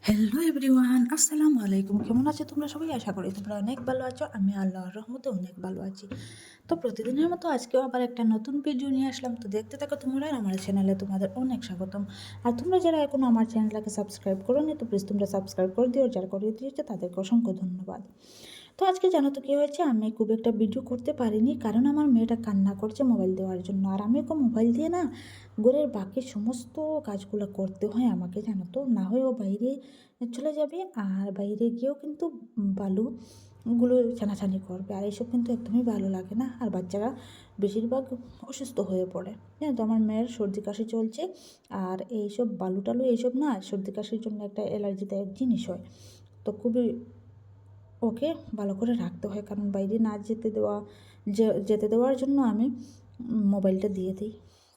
Hello everyone, আসসালামু আলাইকুম। কেমন আছো তোমরা সবাই? আশা করি তোমরা অনেক ভালো আছো। আমি আল্লাহর রহমতে অনেক ভালো আছি। তো প্রতিদিনের মতো আজকেও আবার একটা নতুন ভিডিও নিয়ে আসলাম। তো দেখতে থাকো তোমরা আমার চ্যানেলে, তোমাদের অনেক স্বাগতম। আর তোমরা যারা এখনও আমার চ্যানেলটাকে সাবস্ক্রাইব করো নি, তো প্লিজ তোমরা সাবস্ক্রাইব করে দিও। যারা করে দিয়েছে তাদেরকে অসংখ্য ধন্যবাদ। তো আজকে জানো তো কী হয়েছে, আমি খুব একটা ভিডিও করতে পারিনি, কারণ আমার মেয়েটা কান্না করছে মোবাইল দেওয়ার জন্য। আর আমি ওকে মোবাইল দিয়ে না ঘরের বাকি সমস্ত কাজগুলো করতে হয় আমাকে, জানো তো। না হয় ও বাইরে চলে যাবে, আর বাইরে গিয়েও কিন্তু বালুগুলো ছানাছানি করবে, আর এইসব কিন্তু একদমই ভালো লাগে না। আর বাচ্চারা বেশিরভাগ অসুস্থ হয়ে পড়ে। জানো তো আমার মেয়ের সর্দি কাশি চলছে, আর এইসব বালু টালু এইসব না সর্দি কাশির জন্য একটা অ্যালার্জিদায়ক জিনিস হয়। তো খুবই ওকে ভালো করে রাখতে হয়, কারণ বাইরে না যেতে দেওয়ার জন্য আমি মোবাইলটা দিয়ে দিই।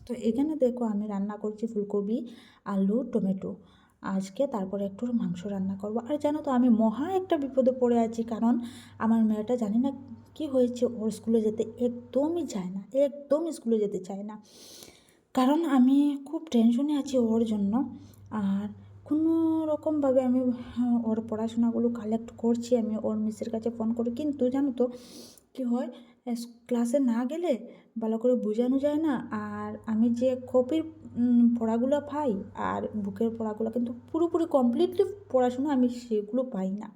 তো এখানে দেখো আমি রান্না করছি ফুলকপি, আলু, টমেটো আজকে। তারপরে একটু মাংস রান্না করব। আর জানো তো আমি মহা একটা বিপদে পড়ে আছি, কারণ আমার মেয়েটা জানি না কি হয়েছে, ওর স্কুলে যেতে একদমই চায় না, একদম স্কুলে যেতে চায় না। কারণ আমি খুব টেনশনে আছি ওর জন্য। আর কোনো রকমভাবে আমি ওর পড়াশোনাগুলো কালেক্ট করছি, আমি ওর মিসের কাছে ফোন করি, কিন্তু জানো তো কী হয়, ক্লাসে না গেলে ভালো করে বোঝানো যায় না। আর আমি যে কপির পড়াগুলো পাই আর বুকের পড়াগুলো কিন্তু পুরোপুরি কমপ্লিটলি পড়াশোনা আমি সেগুলো পাই না।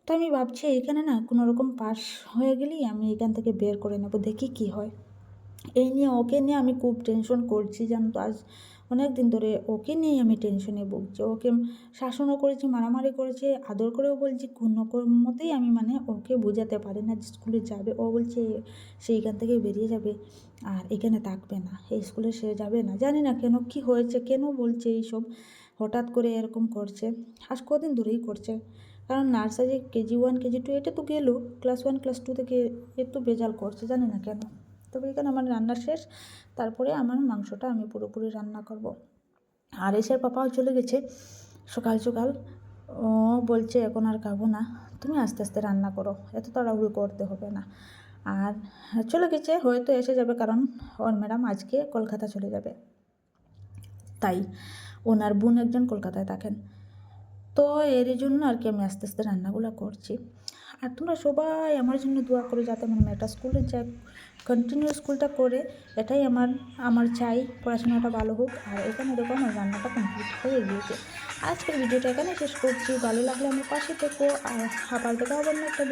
তো আমি ভাবছি এখানে না কোনো রকম পাস হয়ে গেলেই আমি এখান থেকে বের করে নেবো, দেখি কি হয়। এই নিয়ে ওকে নিয়ে আমি খুব টেনশন করছি, জানো তো। আজ অনেক দিন ধরে ওকে নিয়েই আমি টেনশনে ভুগছি। ওকে শাসনও করেছি, মারামারি করেছে, আদর করেও বলছি, কোনো মতেই আমি ওকে বোঝাতে পারি না যে স্কুলে যাবে। ও বলছে সে এখান থেকে বেরিয়ে যাবে আর এখানে থাকবে না, এই স্কুলে সে যাবে না। জানি না কেন, কি হয়েছে, কেন বলছে এইসব, হঠাৎ করে এরকম করছে। আজ কদিন ধরেই করছে, কারণ নার্সারি KG1 KG2 এটা তো গেল, ক্লাস 1 ক্লাস 2 থেকে একটু বেজাল করছে, জানি না কেন। তবে এখানে আমার রান্না শেষ, তারপরে আমার মাংসটা আমি পুরোপুরি রান্না করব। আর এসে পাপাও চলে গেছে সকাল সকাল। ও বলছে এখন আর খাবো না, তুমি আস্তে আস্তে রান্না করো, এত তাড়াহুড়ো করতে হবে না। আর চলে গেছে, হয়তো এসে যাবে, কারণ ওর ম্যাডাম আজকে কলকাতা চলে যাবে, তাই ওনার বোন একজন কলকাতায় থাকেন। তো এরই জন্য আর কি আমি আস্তে আস্তে রান্নাগুলো করছি। আর তোমরা সবাই আমার জন্য দোয়া করো, যাতে আমার মেয়েটা স্কুলে যায়, কন্টিনিউ স্কুলটা করে। এটাই আমার চাই, পড়াশোনাটা ভালো হোক। আর এখানে দেখো আমার রান্নাটা কমপ্লিট হয়ে গিয়েছে। আজকের ভিডিওটা এখানে শেষ করছি। ভালো লাগলে আমার পাশে থেকো, আর আবার দেখা হবে না একটা